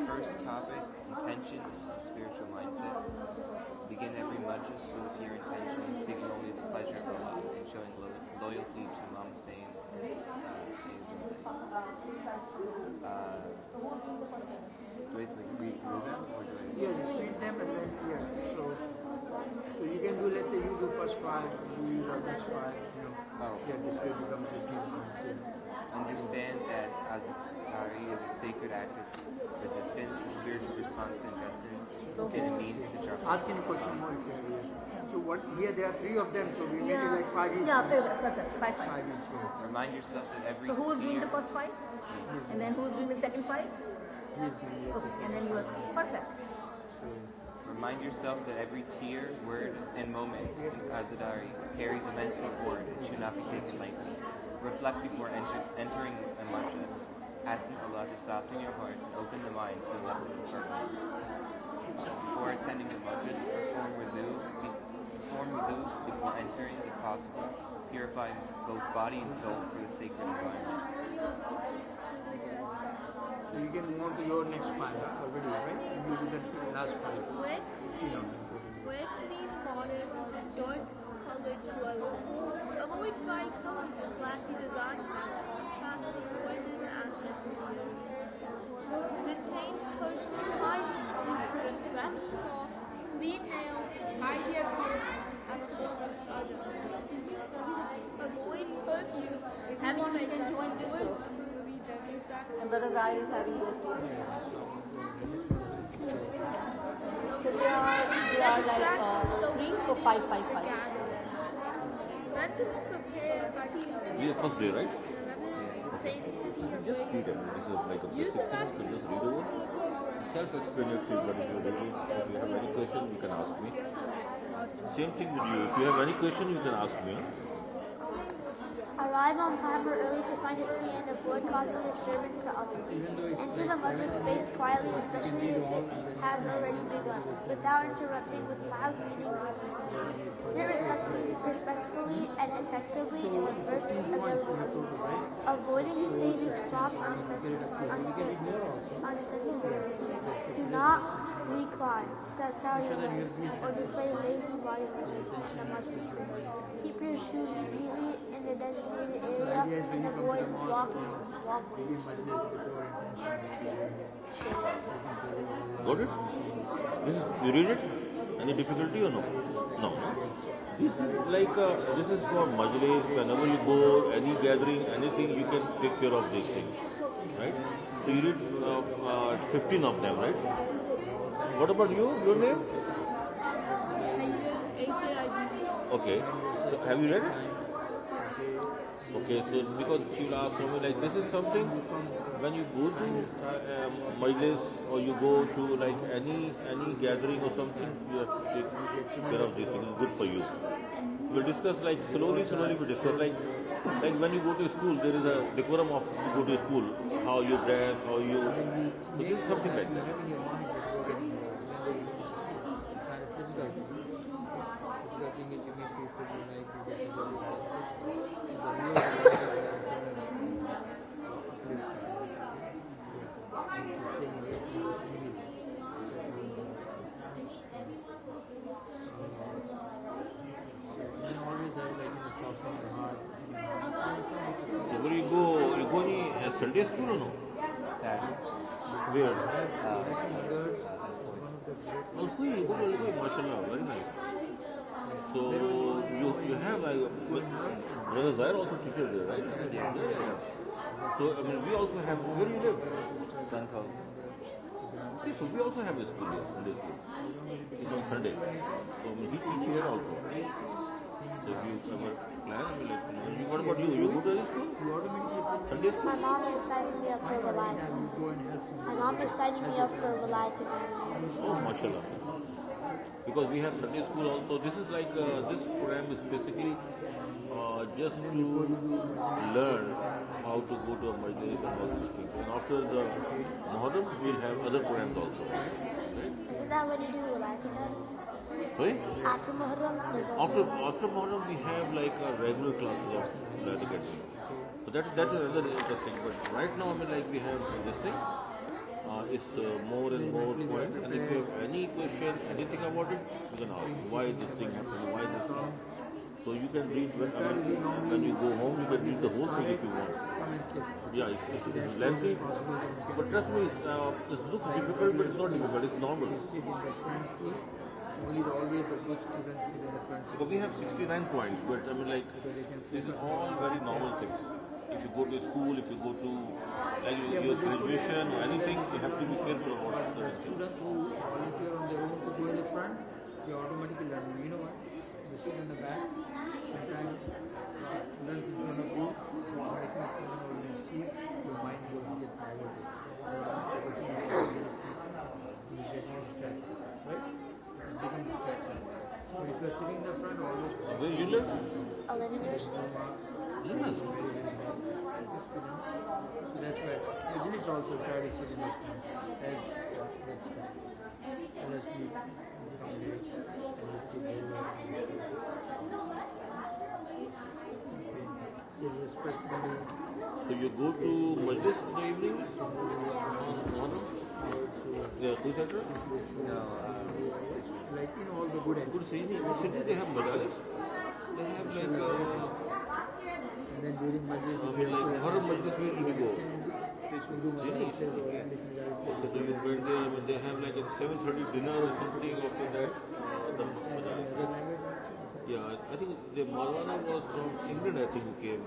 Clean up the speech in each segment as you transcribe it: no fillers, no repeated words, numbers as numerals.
First topic, intention and spiritual mindset. Begin every majlis with a pure intention, seeking only the pleasure of Allah and showing loyalty to Imam Hussein and do I read through them or do I? Yeah, just read them and then So you can do, let's say you do first five, you do the next five, this way it becomes 15. Understand that Azadari is a sacred act of resistance, a spiritual response to injustice, and a means to drop. Ask him a question more if you have here. So here there are three of them, so we make it like five each. Yeah, perfect. Five. Five each. Yeah. Remind yourself that every So who is doing the first five? And then who is doing the second five? He is doing yes. Okay, and then you are perfect. Remind yourself that every tear, word, and moment in Azadari carries immense reward and should not be taken lightly. Reflect before entering a majlis. Asking Allah to soften your hearts and open the mind to the lesson of pardon. Before attending the majlis, perform wudu before entering if possible. Purify both body and soul for the sacred environment. So you can move on to your next five already, right? You do the last five. Wear clean, modest, dark-colored clothes. Avoid bright colors and flashy designs that contrast the women atmosphere. Maintain personal hygiene. Dress soft, clean nails, tidy appearance, and avoid others. Avoid perfume, heavy makeup, wood, And Brother Zahir is having those two. So they are like 3, so 5. Mentally prepared by keeping We are first day, right? sanctity of Just read it. This is like a basic thing. You can just read over. Self-explanatory, but if you have any question, you can ask me. Same thing with you. If you have any question, you can ask me. Arrive on time or early to find a seat and avoid causing disturbance to others. Enter the majlis space quietly, especially if it has already begun, without interrupting with loud greetings or commands. Sit respectfully and attentively in the first available seat, avoiding sitting spots unnecessarily. Do not recline, stretch out your legs, or display lazy body language in the majlis space. Keep your shoes neatly in the designated area and avoid blocking walkways. Got it? You read it? Any difficulty or no? No. This is like this is for majlis. Whenever you go, any gathering, anything, you can take care of these things, right? So you read 15 of them, right? What about you? Your name? HAIGB. Okay. So have you read it? Okay, so because she will ask me like this is something when you go to majlis or you go to like any gathering or something, you have to take care of this thing. It's good for you. We'll discuss like slowly we discuss like when you go to school, there is a decorum of you go to school, how you dress, how you. So this is something like that. So where you go any Sunday school or no? Saturdays. Where? Also you go to mashallah, very nice. So you have Brother Zahir also teacher there, right? Yeah. So I mean we also have where you live? Dunco. Okay, so we also have a school here, Sunday school. It's on Sunday. So I mean, we teach here also. So if you ever plan, I mean, like, what about you? You go to any school? Sunday school? My mom is signing me up for Vilayat. Oh, mashallah. Because we have Sunday school also. This is like, this program is basically just to learn how to go to a majlis and all these things. And after the Muharram, we'll have other programs also. Right? Isn't that when you do Vilayat? Sorry? After Muharram, there's also After Muharram, we have like a regular classes of the etiquettes. So that is another interesting. But right now, I mean, like we have this thing. is more and more points. And if you have any questions, anything about it, you can ask why this thing happened, why this thing. So you can read when you go home, you can read the whole thing if you want. Yeah, it's lengthy, but trust me, it looks difficult, but it's not difficult. It's normal. Only always the good students sit in the front seat. But we have 69 points, but I mean, like, these are all very normal things. If you go to school, if you go to your graduation or anything, you have to be careful about certain things. Students who volunteer on their own to go in the front, they automatically learn. You know what? They sit in the back. Sometimes students in front of you, so making fun of your seat, your mind will get diverted. You are focusing on your seat, you get more distracted, right? Become distracted. So if you are sitting in the front, always. Where you live? Allen University. Yes. So that's why Ajlis also try to sit in the front as we become late and we sit over. So respectfully. So you go to Majlis in the evenings? Morning? Yeah, two center? No, Like in all the good Good city. Good city they have Majlis. They have like and then during Majlis, I mean like horror Majlis where you go? City. So you went there, I mean they have like a 7:30 dinner or something after that. The Majlis. Yeah, I think the Malwana was from England, I think, who came.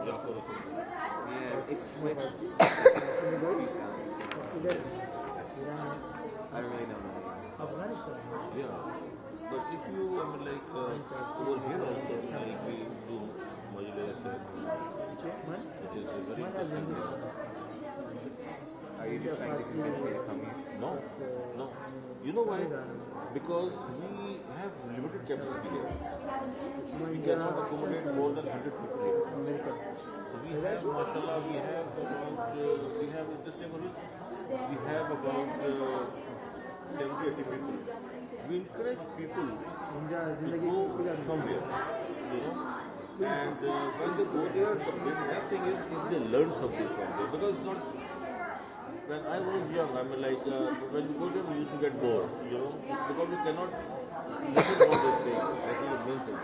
Jafar or something. yeah, it's switched a few times. I don't really know the names. Afghanistan. Yeah. But if you, I mean, like, over here also, like, we do Majlis, which is a very interesting. Are you just trying to convince me to come here? No, no. You know why? Because we have limited capacity here. We cannot accommodate more than 100 people here. So we have, mashallah, we have about, we have in this neighborhood, we have about 70, 80 people. We encourage people to go somewhere, you know. And when they go there, the best thing is if they learn something from there. Because it's not, when I was young, I mean like, when you go there, we used to get bored, you know, because we cannot listen to what they say, that is the main thing.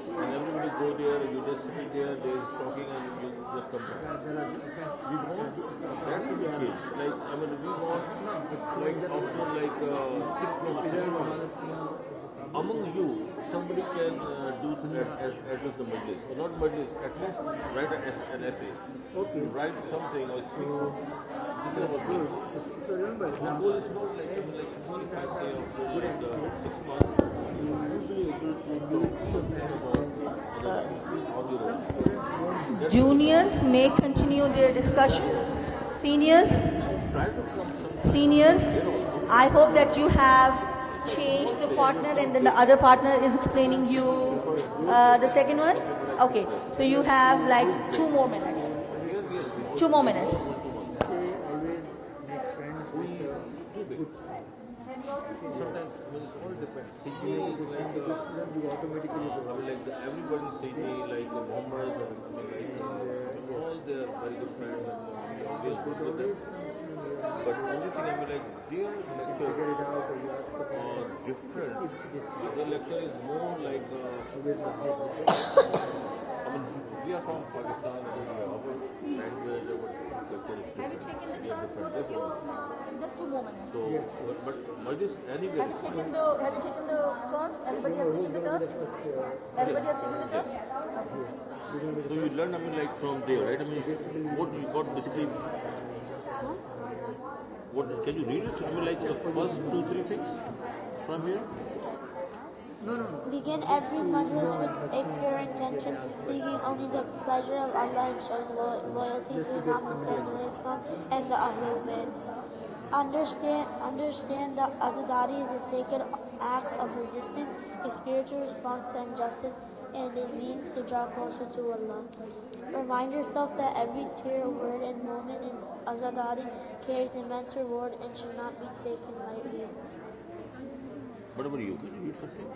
And everybody go there, you just sitting there, they're talking and you just come back. We want that to be changed. Like, I mean, we want, like, after like 6 months, 7 months, among you, somebody can do as the Majlis, or not Majlis, at least write an essay. Okay. Write something or speak something. This is our goal. So remember, The goal is not like something like if I say after like 6 months, you will be able to do something about on your own. Juniors may continue their discussion. Seniors, Try to come some seniors, I hope that you have changed the partner and then the other partner is explaining you the second one. Okay, so you have like 2 more minutes. 2 more minutes. always make friends with good students. sometimes I mean, it's all depends. Sydney is like Good students, you automatically I mean, like everybody in Sydney, like Muhammad, and I mean, like all their very good friends, and we are good with them. But the only thing I mean, like their lecture figure it out or you ask the are different. Their lecture is more like I mean, we are from Pakistan, and our language, our culture is Have you different. taken the We are transcript different. with you? Just 2 more minutes. So, but Majlis anywhere Have is you fine. taken the turn? Everybody has taken the turn? Everybody has taken the turn? Okay. So you learn, I mean, like from there, right? I mean, what you got basically. What can you read it? I mean, like the first 2, 3 things from here. Begin every majlis with a pure intention, seeking only the pleasure of Allah and showing loyalty to Imam Hussein Islam and the Ahlul Bayt. Understand that Azadari is a sacred act of resistance, a spiritual response to injustice, and a means to draw closer to Allah. Remind yourself that every tear, word, and moment in Azadari carries immense reward and should not be taken lightly. What about you? Can you read something?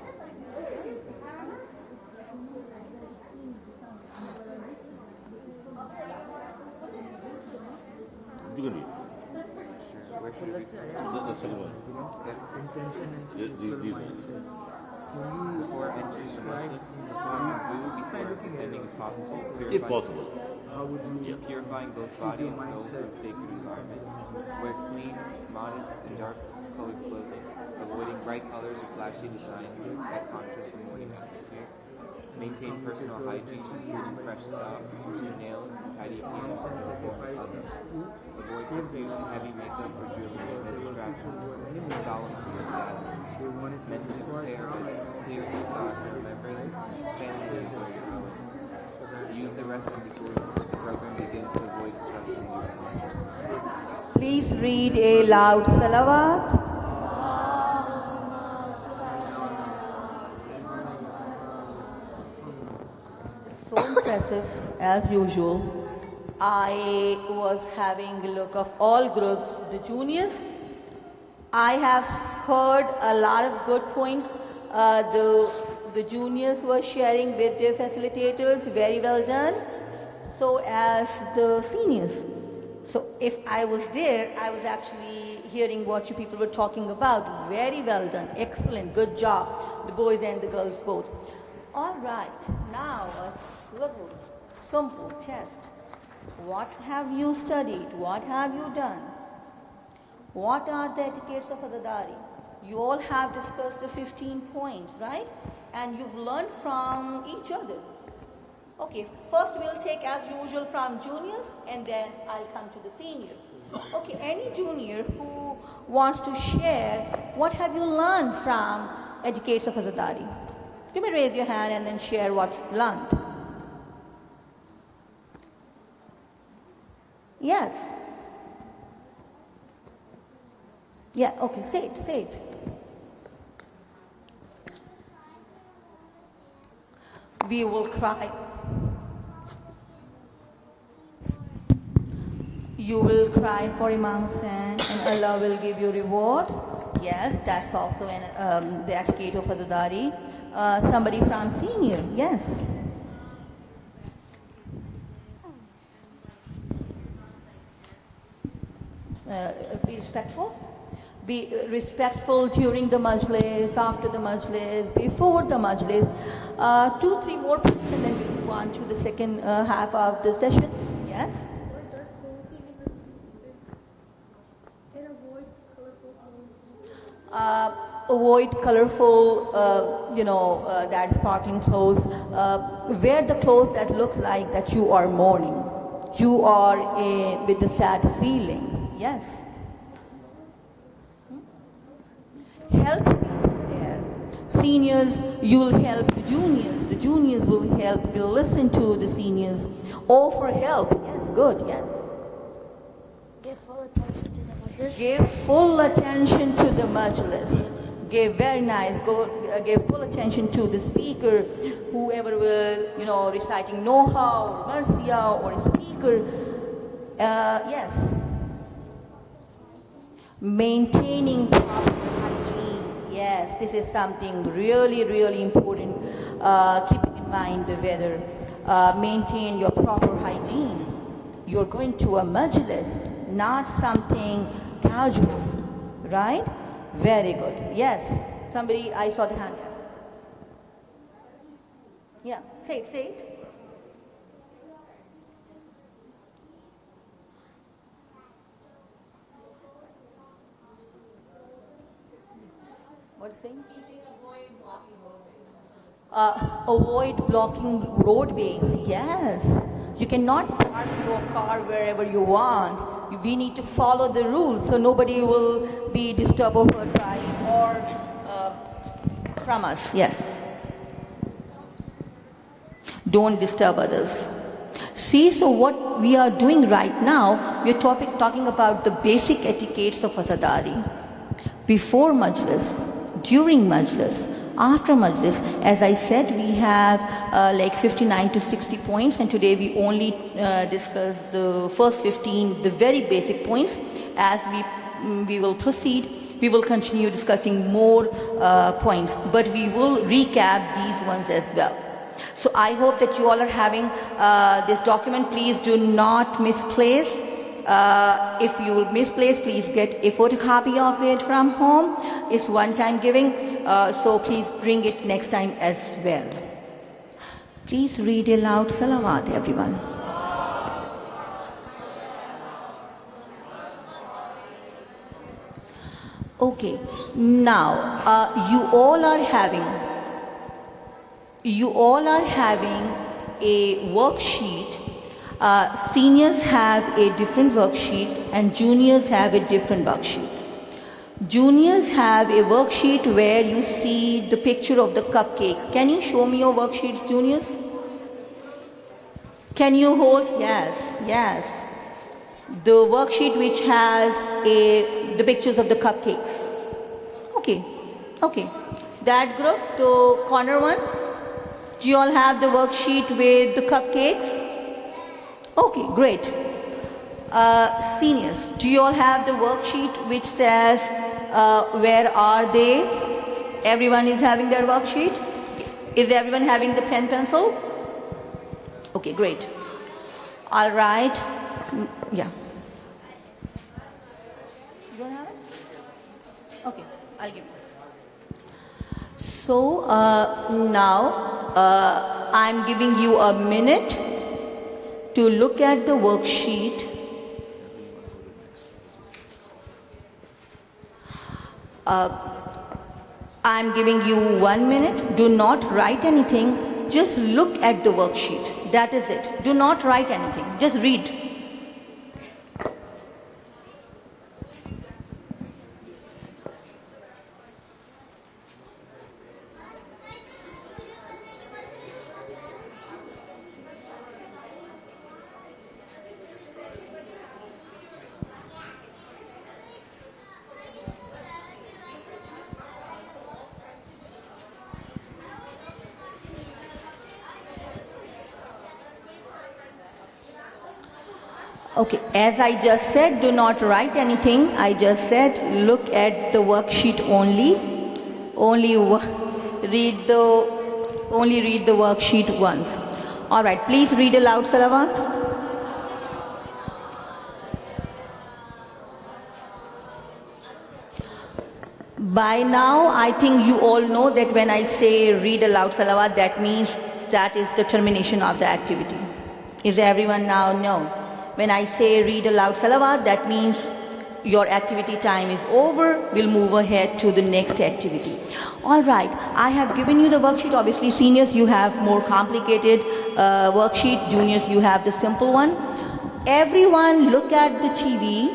You can read. Sure. Where should it be? The second one. intention and These ones. Before entering the majlis, wudu before attending is possible. If possible. how would you Purifying both body and soul with a sacred environment. Wear clean, modest, and dark-colored clothing, avoiding bright colors or flashy designs that contrast the morning atmosphere. Maintain personal hygiene, including fresh socks, root nails, and tidy appearance as a form of covering. Avoid perfume, heavy makeup, or jewelry and distractions solemn to your gathering. Mentally prepare with clear thoughts and remembrance, silently where you're going. Use the restroom before the program begins to avoid disruption in your conscious. Please read a loud salawat. So impressive as usual. I was having a look of all groups, the juniors. I have heard a lot of good points. The juniors were sharing with their facilitators, very well done. So as the seniors. So if I was there, I was actually hearing what you people were talking about. Very well done, excellent, good job, the boys and the girls both. All right, now a little simple test. What have you studied? What have you done? What are the etiquettes of Azadari? You all have discussed the 15 points, right? And you've learned from each other. Okay, first we'll take as usual from juniors and then I'll come to the seniors. Okay, any junior who wants to share, what have you learned from etiquettes of Azadari? You may raise your hand and then share what's learned. Yes. Yeah, okay, say it. We will cry. You will cry for Imam Hussain and Allah will give you reward. Yes, that's also the etiquette of Azadari. Somebody from senior, yes. Be respectful. Be respectful during the majlis, after the majlis, before the majlis. 2-3 more points and then we move on to the second half of the session. Yes? Wear dark clothing and avoid colorful clothes. Avoid colorful, that sparkling clothes. Wear the clothes that look like that you are mourning. You are with the sad feeling. Yes. Help people there. Seniors, you'll help the juniors. The juniors will help, will listen to the seniors. Offer help. Yes, good, yes. Give full attention to the majlis. Give full attention to the majlis. Give very nice. Give full attention to the speaker, whoever will, reciting Noha or Marcia or a speaker. Yes. Maintaining proper hygiene. Yes, this is something really, really important. Keeping in mind the weather. Maintain your proper hygiene. You're going to a majlis, not something casual, right? Very good. Yes. Somebody, I saw the hand. Yes. Yeah. Say it. What's the thing? Avoid blocking roadways. Yes. You cannot park your car wherever you want. We need to follow the rules so nobody will be disturbed or hurt by or from us. Yes. Don't disturb others. See, so what we are doing right now, we are talking about the basic etiquettes of Azadari. Before majlis, during majlis, after majlis. As I said, we have like 59 to 60 points, and today we only discussed the first 15, the very basic points. As we will proceed, we will continue discussing more points, but we will recap these ones as well. So I hope that you all are having this document. Please do not misplace. If you misplace, please get a photocopy of it from home. It's one-time giving, so please bring it next time as well. Please read aloud salawat, everyone. Okay, now you all are having a worksheet. Seniors have a different worksheet and juniors have a different worksheet. Juniors have a worksheet where you see the picture of the cupcake. Can you show me your worksheets, juniors? Can you hold? Yes, yes. The worksheet which has the pictures of the cupcakes. Okay, okay. That group, the corner one, do you all have the worksheet with the cupcakes? Okay, great. Seniors, do you all have the worksheet which says where are they? Everyone is having their worksheet? Is everyone having the pen pencil? Okay, great. All right. Yeah. You don't have it? Okay, I'll give you. So now I'm giving you a minute to look at the worksheet. I'm giving you 1 minute. Do not write anything. Just look at the worksheet. That is it. Do not write anything. Just read. Okay, as I just said, do not write anything. I just said look at the worksheet only. Only read the worksheet once. All right, please read aloud salawat. By now, I think you all know that when I say read aloud salawat, that means that is the termination of the activity. Is everyone now know? When I say read aloud salawat, that means your activity time is over. We'll move ahead to the next activity. All right, I have given you the worksheet. Obviously, seniors, you have more complicated worksheet. Juniors, you have the simple one. Everyone look at the TV,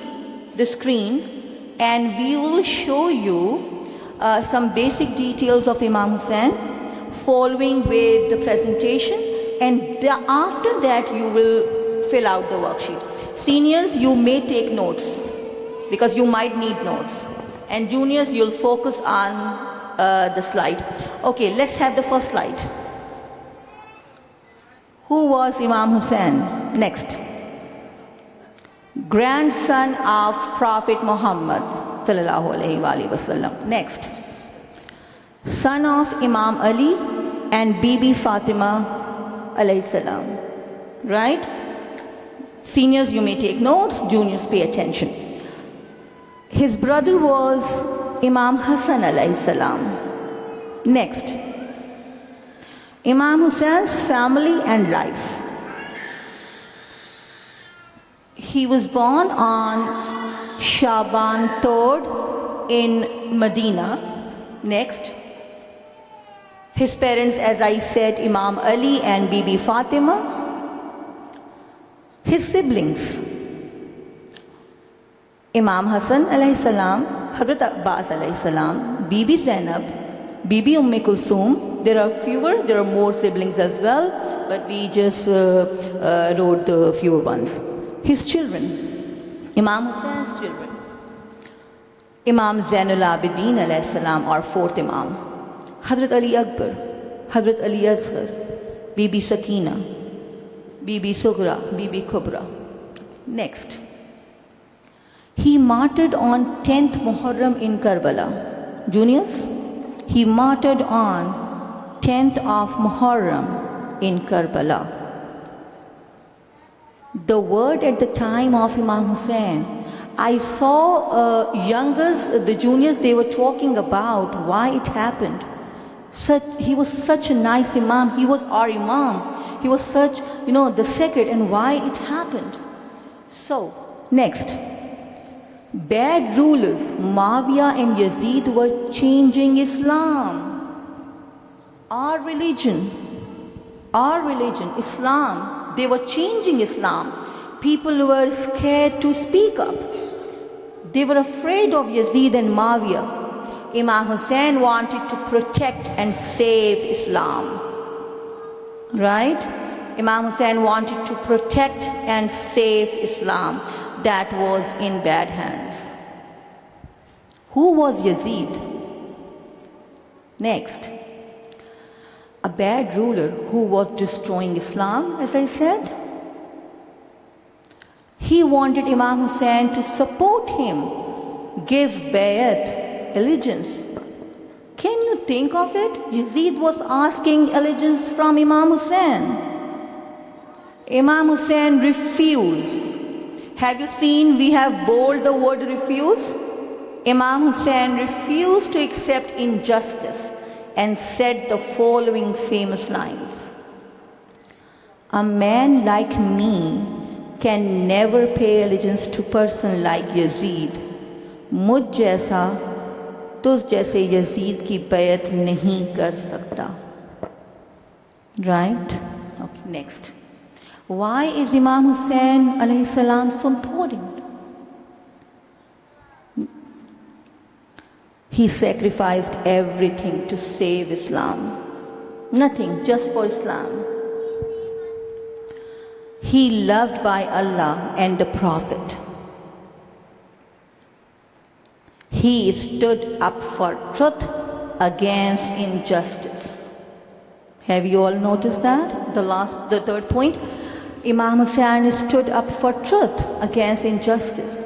the screen, and we will show you some basic details of Imam Hussain, following with the presentation, and after that you will fill out the worksheet. Seniors, you may take notes because you might need notes. And juniors, you'll focus on the slide. Okay, let's have the first slide. Who was Imam Hussain? Next. Grandson of Prophet Muhammad sallallahu alaihi wasallam. Next. Son of Imam Ali and Bibi Fatima alayhi salam. Right? Seniors, you may take notes. Juniors, pay attention. His brother was Imam Hassan alayhi salam. Next. Imam Hussein's family and life. He was born on Shaban 3rd in Medina. Next. His parents, as I said, Imam Ali and Bibi Fatima. His siblings, Imam Hassan alayhi salam, Hazrat Abbas alayhi salam, Bibi Zainab, Bibi Kulsum. There are fewer, there are more siblings as well, but we just wrote the fewer ones. His children, Imam Hussein's children, Imam Zainul Abidin alayhi salam, our fourth Imam, Hazrat Ali Akbar, Hazrat Ali Asghar, Bibi Sakina, Bibi Sughra, Bibi Kubra. Next. He martyred on 10th Muharram in Karbala. Juniors, he martyred on 10th of Muharram in Karbala. The word at the time of Imam Hussein, I saw the juniors, they were talking about why it happened. He was such a nice Imam. He was our Imam. He was such, the secret, and why it happened. So, next. Bad rulers, Muawiyah and Yazid, were changing Islam. Our religion, Islam, they were changing Islam. People were scared to speak up. They were afraid of Yazid and Muawiyah. Imam Hussein wanted to protect and save Islam. Right? Imam Hussein wanted to protect and save Islam that was in bad hands. Who was Yazid? Next. A bad ruler who was destroying Islam, as I said. He wanted Imam Hussein to support him, give bayat, allegiance. Can you think of it? Yazid was asking allegiance from Imam Hussein. Imam Hussein refused. Have you seen we have bold the word refuse? Imam Hussein refused to accept injustice and said the following famous lines. A man like me can never pay allegiance to a person like Yazid. मुझ जैसा तुझ जैसे Yazid की बैत नहीं कर सकता. Right? Okay, next. Why is Imam Hussein alayhi salam so important? He sacrificed everything to save Islam. Nothing, just for Islam. He loved by Allah and the Prophet. He stood up for truth against injustice. Have you all noticed that? The third point. Imam Hussein stood up for truth against injustice.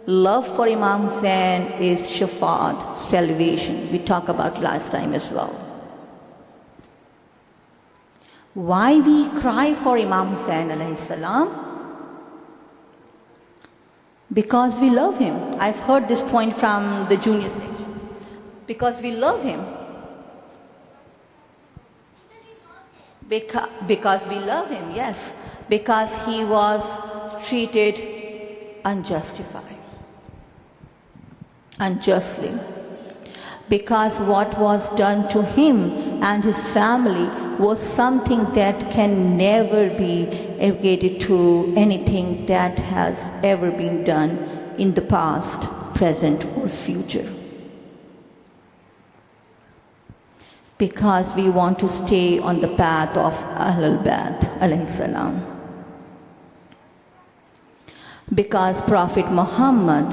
Love for Imam Hussein is shafaat, salvation. We talked about last time as well. Why we cry for Imam Hussein alayhi salam? Because we love him. I've heard this point from the junior section. Because we love him. Because we love him, yes. Because he was treated unjustly. Because what was done to him and his family was something that can never be equated to anything that has ever been done in the past, present, or future. Because we want to stay on the path of Ahlul Bayt alayhi salam. Because Prophet Muhammad,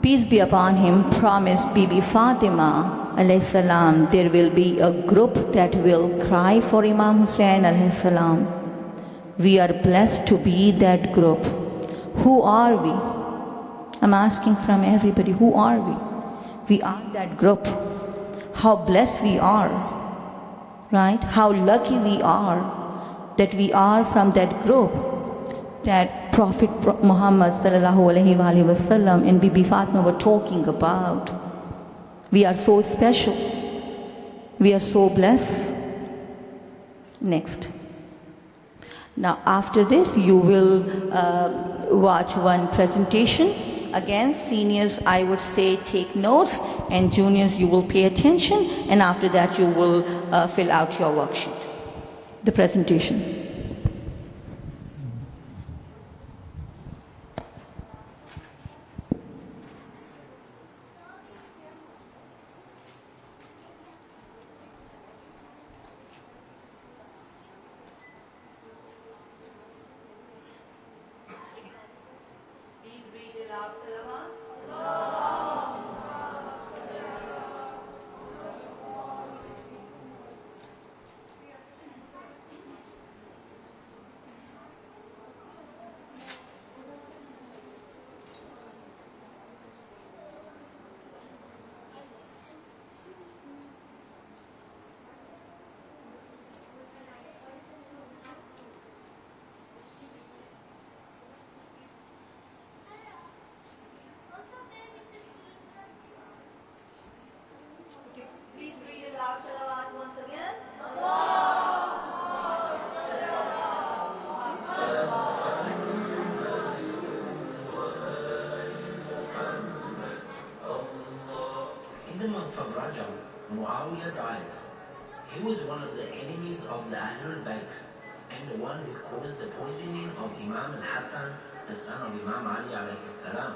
peace be upon him, promised Bibi Fatima alayhi salam, there will be a group that will cry for Imam Hussein alayhi salam. We are blessed to be that group. Who are we? I'm asking from everybody, who are we? We are that group. How blessed we are, right? How lucky we are that we are from that group that Prophet Muhammad sallallahu alaihi wasallam and Bibi Fatima were talking about. We are so special. We are so blessed. Next. Now after this you will watch one presentation. Again, seniors, I would say take notes, and juniors, you will pay attention, and after that you will fill out your worksheet. The presentation. the month of Rajab, Muawiyah dies. He was one of the enemies of the Ahlul Bayt and the one who caused the poisoning of Imam al-Hassan, the son of Imam Ali alayhi salam.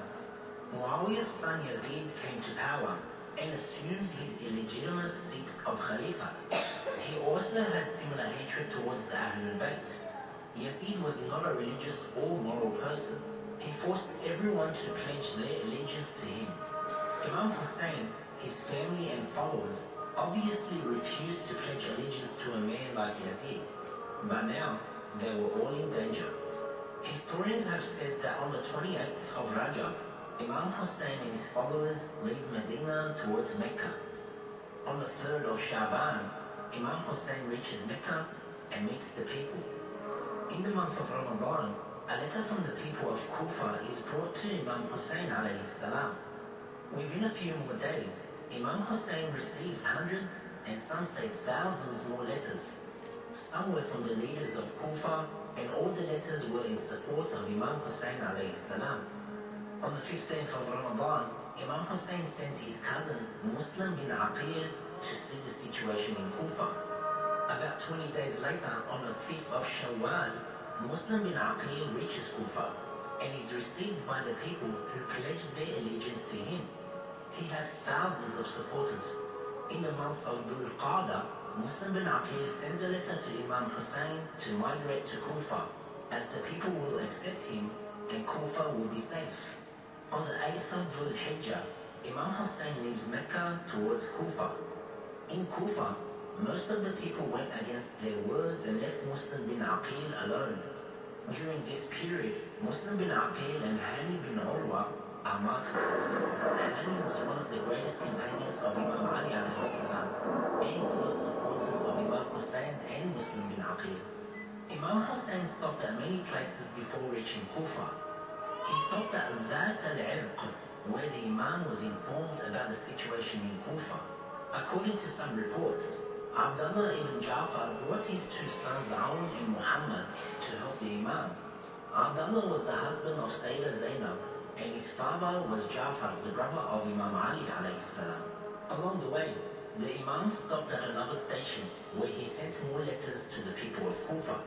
Muawiyah's son Yazid came to power and assumes his illegitimate seat of Khalifa. He also had similar hatred towards the Ahlul Bayt. Yazid was not a religious or moral person. He forced everyone to pledge their allegiance to him. Imam Hussein, his family and followers obviously refused to pledge allegiance to a man like Yazid, but now they were all in danger. Historians have said that on the 28th of Rajab, Imam Hussein and his followers leave Medina towards Mecca. On the 3rd of Shaban, Imam Hussein reaches Mecca and meets the people. In the month of Ramadan, a letter from the people of Kufa is brought to Imam Hussein alayhi salam. Within a few more days, Imam Hussein receives hundreds and some say thousands more letters. Some were from the leaders of Kufa, and all the letters were in support of Imam Hussein alayhi salam. On the 15th of Ramadan, Imam Hussein sends his cousin Muslim bin Aqil to see the situation in Kufa. About 20 days later, on the 5th of Shawwal, Muslim bin Aqil reaches Kufa and is received by the people who pledged their allegiance to him. He had thousands of supporters. In the month of Dhul Qa'dah, Muslim bin Aqil sends a letter to Imam Hussein to migrate to Kufa, as the people will accept him and Kufa will be safe. On the 8th of Dhul Hijjah, Imam Hussein leaves Mecca towards Kufa. In Kufa, most of the people went against their words and left Muslim bin Aqil alone. During this period, Muslim bin Aqil and Hani bin Urwa are martyred. Hani was one of the greatest companions of Imam Ali alayhi salam and close supporters of Imam Hussein and Muslim bin Aqil. Imam Hussein stopped at many places before reaching Kufa. He stopped at Dhat al-Irq, where the Imam was informed about the situation in Kufa. According to some reports, Abdullah ibn Ja'far brought his two sons Aun and Muhammad to help the Imam. Abdullah was the husband of Sayyidah Zainab, and his father was Ja'far, the brother of Imam Ali alayhi salam. Along the way, the Imam stopped at another station where he sent more letters to the people of Kufa.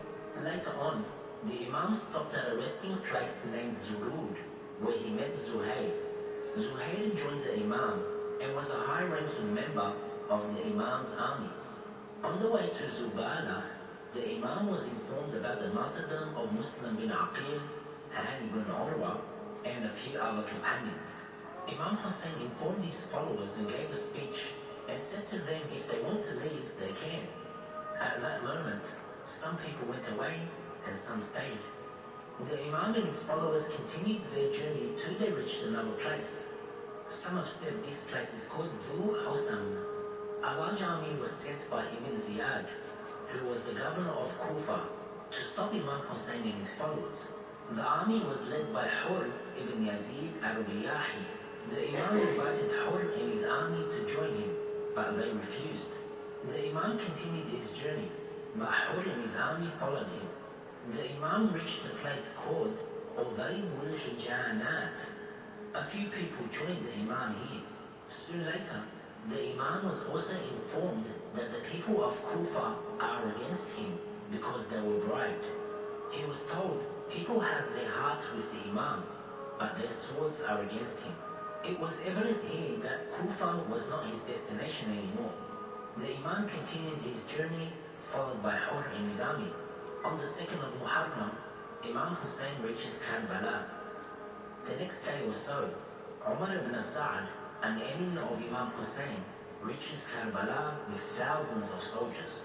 Later on, the Imam stopped at a resting place named Zurud, where he met Zuhair. Zuhair joined the Imam and was a high-ranking member of the Imam's army. On the way to Zubala, the Imam was informed about the martyrdom of Muslim bin Aqil, Hani bin Urwa, and a few other companions. Imam Hussein informed his followers and gave a speech and said to them if they want to leave, they can. At that moment, some people went away and some stayed. The Imam and his followers continued their journey till they reached another place. Some have said this place is called Dhu Husam. A large army was sent by Ibn Ziyad, who was the governor of Kufa, to stop Imam Hussein and his followers. The army was led by Hur ibn Yazid al-Riyahi. The Imam invited Hur and his army to join him, but they refused. The Imam continued his journey, but Hur and his army followed him. The Imam reached a place called Udayb al-Hijanat. A few people joined the Imam here. Soon later, the Imam was also informed that the people of Kufa are against him because they were bribed. He was told people have their hearts with the Imam, but their swords are against him. It was evident here that Kufa was not his destination anymore. The Imam continued his journey, followed by Hur and his army. On the 2nd of Muharram, Imam Hussein reaches Karbala. The next day or so, Umar ibn Sa'ad, an enemy of Imam Hussein, reaches Karbala with thousands of soldiers.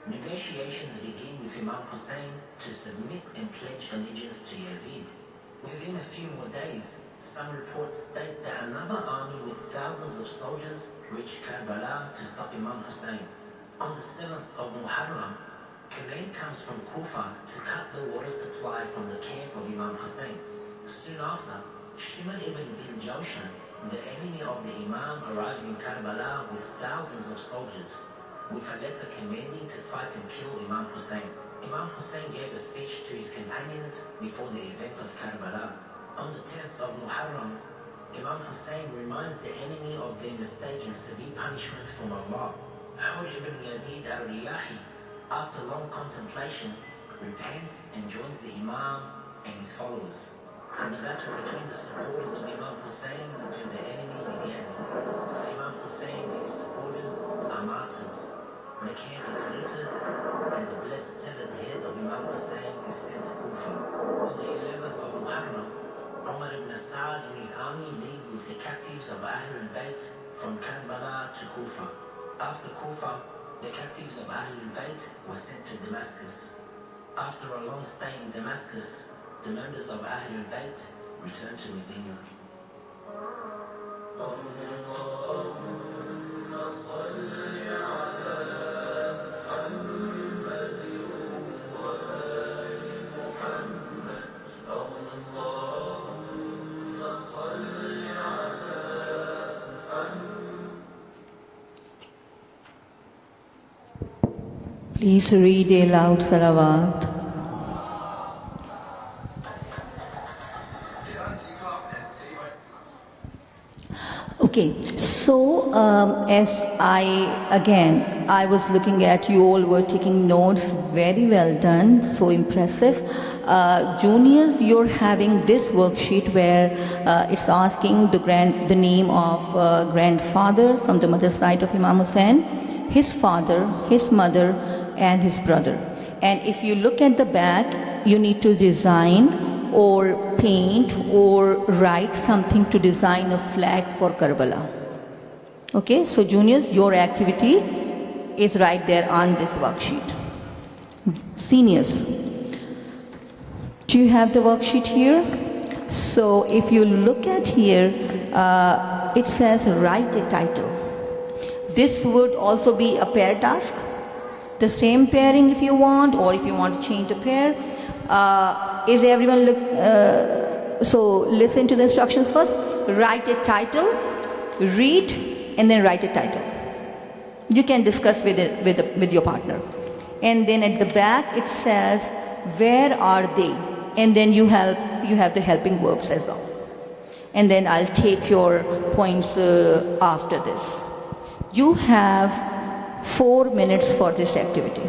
Negotiations begin with Imam Hussein to submit and pledge allegiance to Yazid. Within a few more days, some reports state that another army with thousands of soldiers reached Karbala to stop Imam Hussein. On the 7th of Muharram, command comes from Kufa to cut the water supply from the camp of Imam Hussein. Soon after, Shimr ibn Dhil-Jawshan, the enemy of the Imam, arrives in Karbala with thousands of soldiers, with a letter commanding to fight and kill Imam Hussein. Imam Hussein gave a speech to his companions before the event of Karbala. On the 10th of Muharram, Imam Hussein reminds the enemy of their mistake and severe punishment from Allah. Hur ibn Yazid al-Riyahi, after long contemplation, repents and joins the Imam and his followers. And the battle between the supporters of Imam Hussein to the enemy began. Imam Hussein and his supporters are martyred. The camp is looted, and the blessed severed head of Imam Hussein is sent to Kufa. On the 11th of Muharram, Umar ibn Sa'd and his army leave with the captives of Ahlul Bayt from Karbala to Kufa. After Kufa, the captives of Ahlul Bayt were sent to Damascus. After a long stay in Damascus, the members of Ahlul Bayt returned to Medina. Please read aloud salawat. Okay, so as I was looking at you all were taking notes, very well done, so impressive. Juniors, you're having this worksheet where it's asking the name of grandfather from the mother's side of Imam Hussein, his father, his mother, and his brother. And if you look at the back, you need to design or paint or write something to design a flag for Karbala. Okay, so juniors, your activity is right there on this worksheet. Seniors, do you have the worksheet here? So if you look at here, it says write a title. This would also be a pair task. The same pairing if you want, or if you want to change the pair. Is everyone so listen to the instructions first. Write a title, read, and then write a title. You can discuss with your partner. And then at the back it says, where are they? And then you have the helping verbs as well. And then I'll take your points after this. You have 4 minutes for this activity.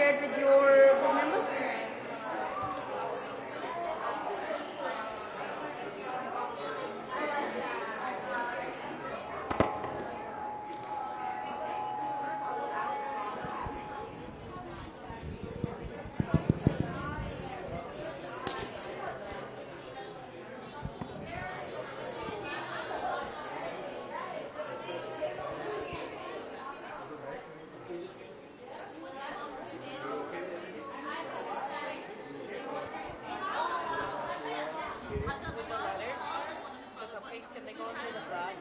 share it with your group members? Can they go into the flag?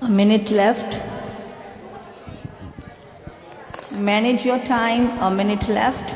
A minute left. Manage your time. A minute left.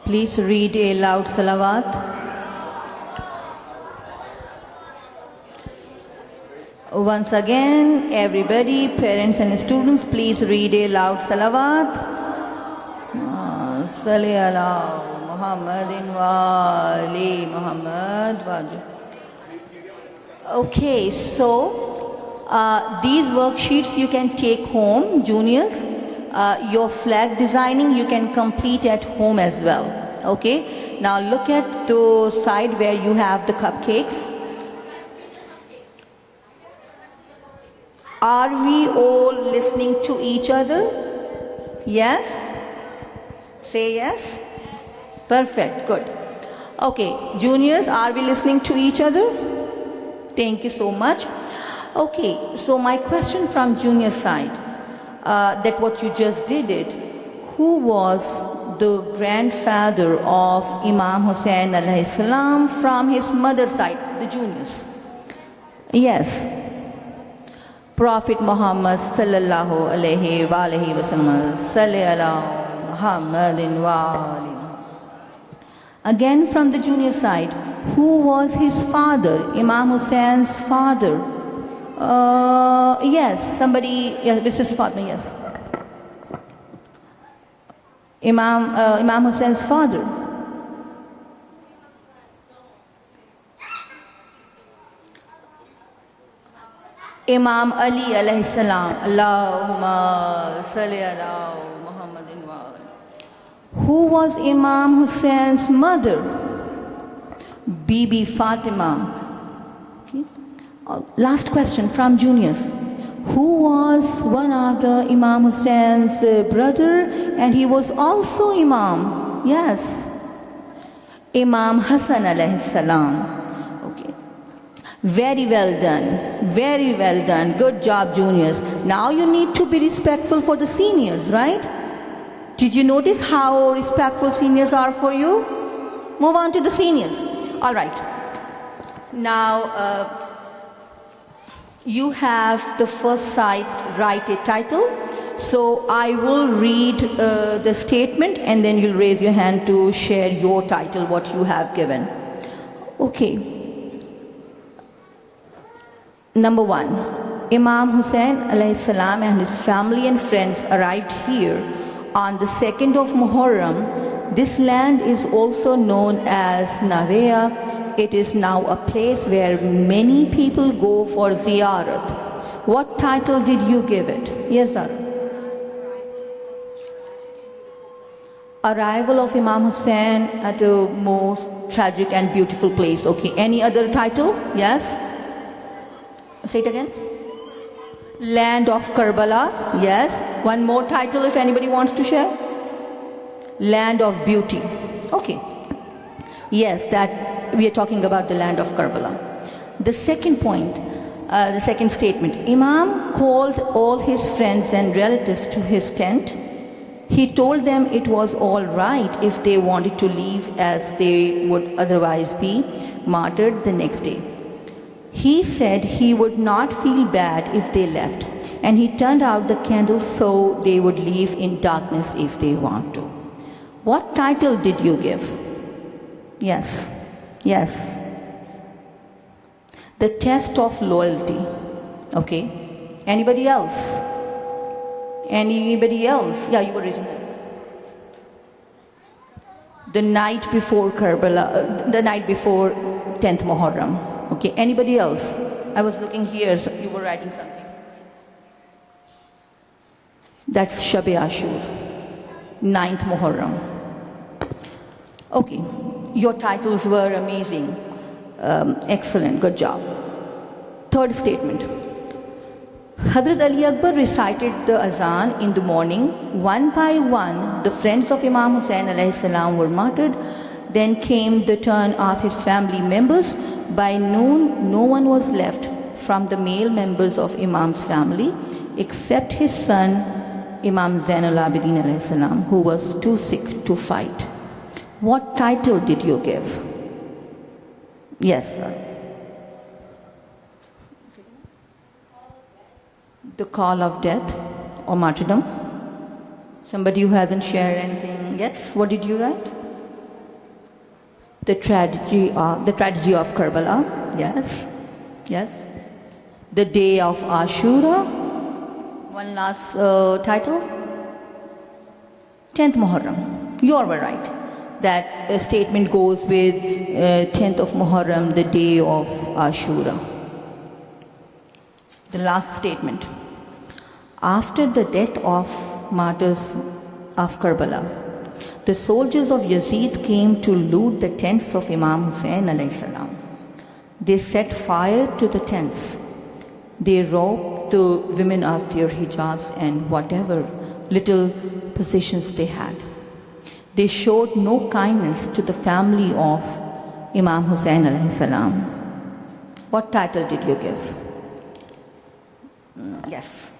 Please read a loud salawat. Once again, everybody, parents and students, please read a loud salawat. Salli ala Muhammadin wa ali Muhammad wa ali. Okay, so these worksheets you can take home, juniors. Your flag designing you can complete at home as well. Okay, now look at the side where you have the cupcakes. Are we all listening to each other? Yes? Say yes. Perfect, good. Okay, juniors, are we listening to each other? Thank you so much. Okay, so my question from junior side. That what you just did it, who was the grandfather of Imam Hussain alayhi salam from his mother's side, the juniors? Yes. Prophet Muhammad sallallahu alayhi wa alihi wa sallam. Salli ala Muhammadin wa ali. Again from the junior side, who was his father, Imam Hussein's father? Yes, somebody, yes, this is Fatma, yes. Imam Hussein's father. Imam Ali alayhi salam. Allahumma salli ala Muhammadin wa ali. Who was Imam Hussein's mother? Bibi Fatima. Last question from juniors. Who was one of the Imam Hussein's brother and he was also Imam? Yes. Imam Hassan alayhi salam. Okay. Very well done. Very well done. Good job, juniors. Now you need to be respectful for the seniors, right? Did you notice how respectful seniors are for you? Move on to the seniors. All right. Now, you have the first side, write a title. So I will read the statement and then you'll raise your hand to share your title, what you have given. Okay. Number 1. Imam Hussain alayhi salam and his family and friends arrived here on the 2nd of Muharram. This land is also known as Navea. It is now a place where many people go for ziyarat. What title did you give it? Yes, sir. Arrival of Imam Hussain at the most tragic and beautiful place. Okay, any other title? Yes? Say it again. Land of Karbala. Yes. One more title if anybody wants to share. Land of beauty. Okay. Yes, that we are talking about the land of Karbala. The second point, the second statement. Imam called all his friends and relatives to his tent. He told them it was all right if they wanted to leave, as they would otherwise be martyred the next day. He said he would not feel bad if they left, and he turned out the candles so they would leave in darkness if they want to. What title did you give? Yes, yes. The test of loyalty. Okay. Anybody else? Anybody else? Yeah, you were raising it. The night before Karbala, the night before 10th Muharram. Okay, anybody else? I was looking here, so you were writing something. That's Shab-e Ashur, 9th Muharram. Okay, your titles were amazing. Excellent, good job. Third statement. Hazrat Ali Akbar recited the azan in the morning. One by one, the friends of Imam Hussain alayhi salam were martyred. Then came the turn of his family members. By noon, no one was left from the male members of Imam's family except his son, Imam Zainul Abidin alayhi salam, who was too sick to fight. What title did you give? Yes, sir. The call of death or martyrdom. Somebody who hasn't shared anything. Yes, what did you write? The tragedy of Karbala. Yes, yes. The day of Ashura. One last title. 10th Muharram. You were right. That statement goes with 10th of Muharram, the day of Ashura. The last statement. After the death of martyrs of Karbala, the soldiers of Yazid came to loot the tents of Imam Hussain alayhi salam. They set fire to the tents. They robbed the women of their hijabs and whatever little possessions they had. They showed no kindness to the family of Imam Hussain alayhi salam. What title did you give? Yes.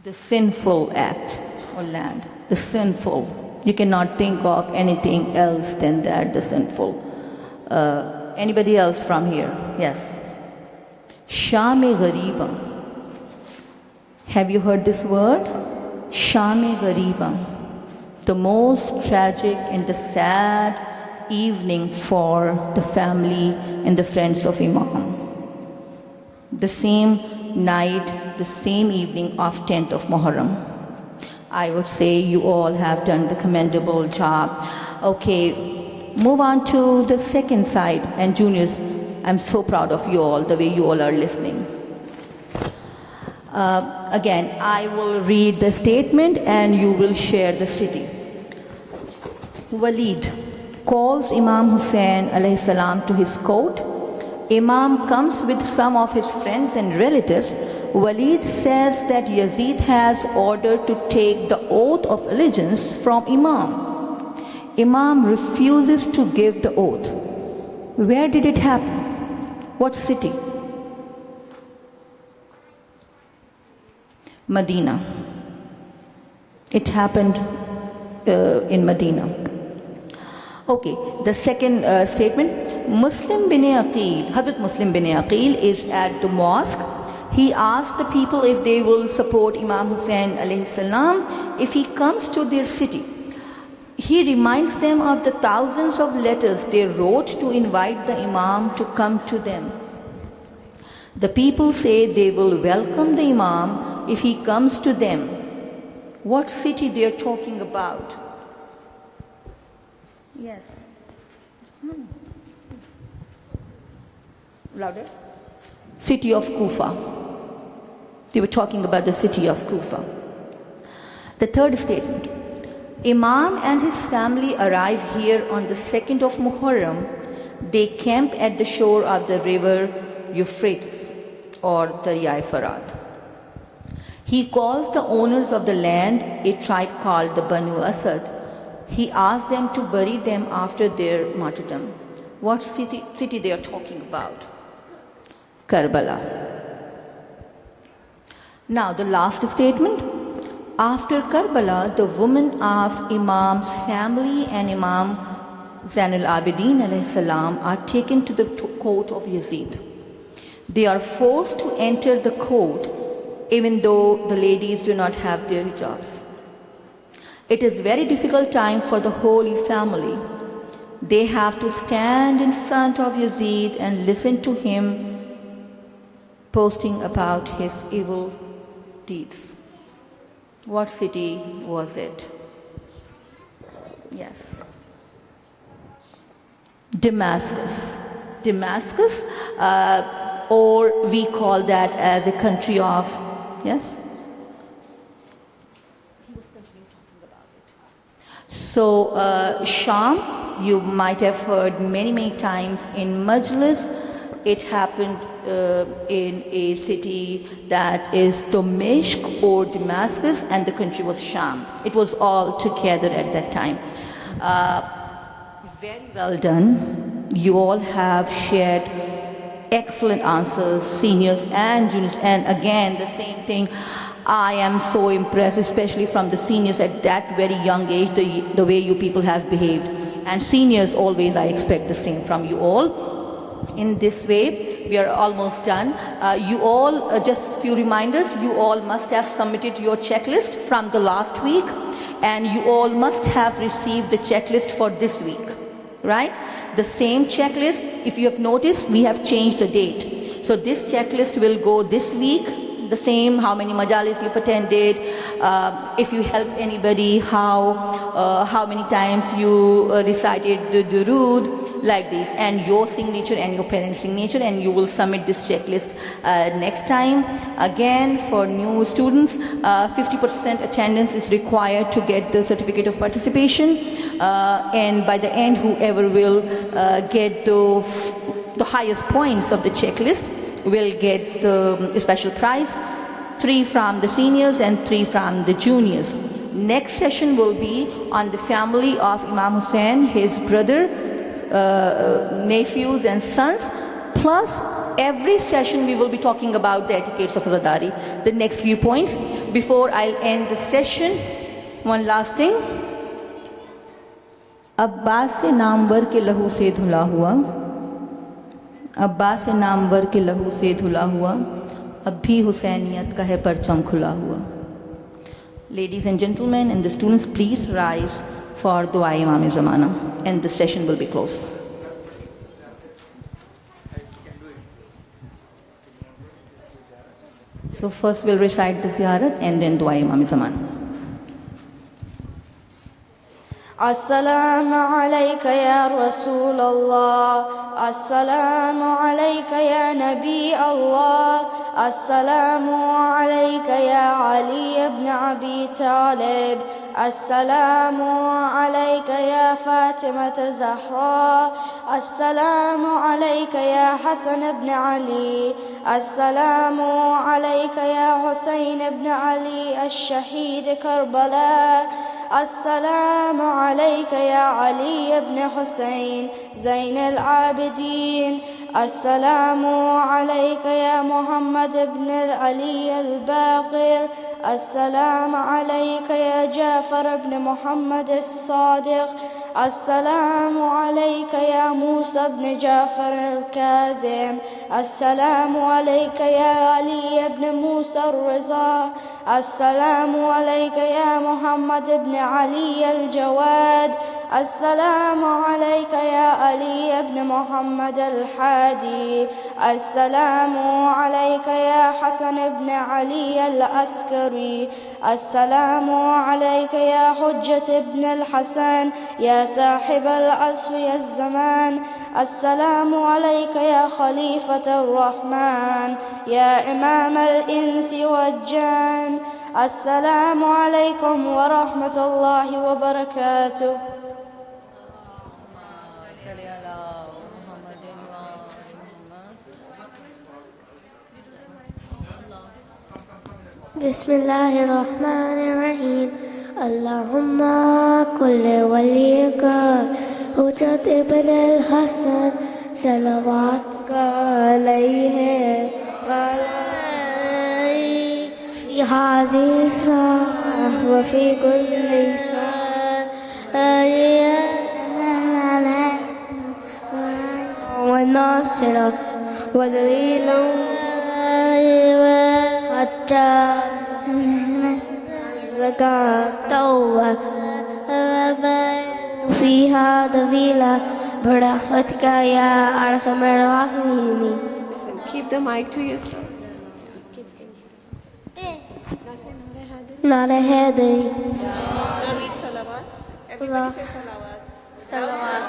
The sinful act or land. The sinful. You cannot think of anything else than that, the sinful. Anybody else from here? Yes. Sham-e-Ghariba. Have you heard this word? Sham-e-Ghariba. The most tragic and the sad evening for the family and the friends of Imam. The same night, the same evening of 10th of Muharram. I would say you all have done the commendable job. Okay, move on to the second side. And juniors, I'm so proud of you all, the way you all are listening. Again, I will read the statement and you will share the city. Walid calls Imam Hussain alayhi salam to his court. Imam comes with some of his friends and relatives. Walid says that Yazid has ordered to take the oath of allegiance from Imam. Imam refuses to give the oath. Where did it happen? What city? Medina. It happened in Medina. Okay, the second statement, Muslim bin Aqil, Hazrat Muslim bin Aqil is at the mosque. He asked the people if they will support Imam Hussain alayhi salam if he comes to their city. He reminds them of the thousands of letters they wrote to invite the Imam to come to them. The people say they will welcome the Imam if he comes to them. What city they are talking about? Yes. Louder. City of Kufa. They were talking about the city of Kufa. The third statement. Imam and his family arrive here on the 2nd of Muharram. They camp at the shore of the river Euphrates or Darya Farat. He calls the owners of the land, a tribe called the Banu Asad. He asks them to bury them after their martyrdom. What city they are talking about? Karbala. Now the last statement. After Karbala, the women of Imam's family and Imam Zain al-Abidin alayhi salam are taken to the court of Yazid. They are forced to enter the court even though the ladies do not have their hijabs. It is very difficult time for the Holy Family. They have to stand in front of Yazid and listen to him posting about his evil deeds. What city was it? Yes. Damascus. Damascus, or we call that as a country of, yes? He was continuing talking about it. So, Sham, you might have heard many times in Majlis. It happened in a city that is Dimashq or Damascus, and the country was Sham. It was all together at that time. Very well done. You all have shared excellent answers, seniors and juniors, and again the same thing. I am so impressed, especially from the seniors at that very young age, the way you people have behaved. And seniors, always I expect the same from you all. In this way, we are almost done. You all, just few reminders, you all must have submitted your checklist from the last week, and you all must have received the checklist for this week, right? The same checklist, if you have noticed, we have changed the date. So this checklist will go this week, the same, how many majalis you've attended, if you help anybody, how many times you recited the durood, like this, and your signature and your parents' signature, and you will submit this checklist next time. Again, for new students, 50% attendance is required to get the certificate of participation, and by the end, whoever will get the highest points of the checklist will get the special prize, 3 from the seniors and 3 from the juniors. Next session will be on the family of Imam Hussain, his brother, nephews and sons, plus every session we will be talking about the etiquettes of Azadari. The next few points. Before I'll end the session, one last thing. Abbas से नामवर के लहू से धुला हुआ, अब्बास से नामवर के लहू से धुला हुआ, अब भी हुसैनियत का है परचम खुला हुआ. Ladies and gentlemen and the students, please rise for Dua Imam Zamana, and the session will be closed. So first we'll recite the ziyarat and then Dua Imam Zamana. السلام عليك يا رسول الله، السلام عليك يا نبي الله، السلام عليك يا علي بن أبي طالب، السلام عليك يا فاطمة الزهراء، السلام عليك يا حسن بن علي، السلام عليك يا حسين بن علي الشهيد كربلاء، السلام عليك يا علي بن حسين زين العابدين السلام عليك يا محمد بن علي الباقر. السلام عليك يا جعفر بن محمد الصادق. السلام عليك يا موسى بن جعفر الكاظم. السلام عليك يا علي بن موسى الرضا. السلام عليك يا محمد بن علي الجواد. السلام عليك يا علي بن محمد الحادي. السلام عليك يا حسن بن علي العسكري. السلام عليك يا حجة بن الحسن يا صاحب العصر والزمان. السلام عليك يا خليفة الرحمن يا إمام الإنس والجان. السلام عليكم ورحمة الله وبركاته. بسم الله الرحمن الرحيم. اللهم كل وليك حجة ابن الحسن صلواتك عليه وعلى في هذه الساعة وفي كل ساعة وناصرك ودليلا حتى زكاة توبة فيها طويلة برحمتك يا أرحم الراحمين. Keep the mic to yourself. نار هادري Now read salawat. Everybody say salawat. صلوات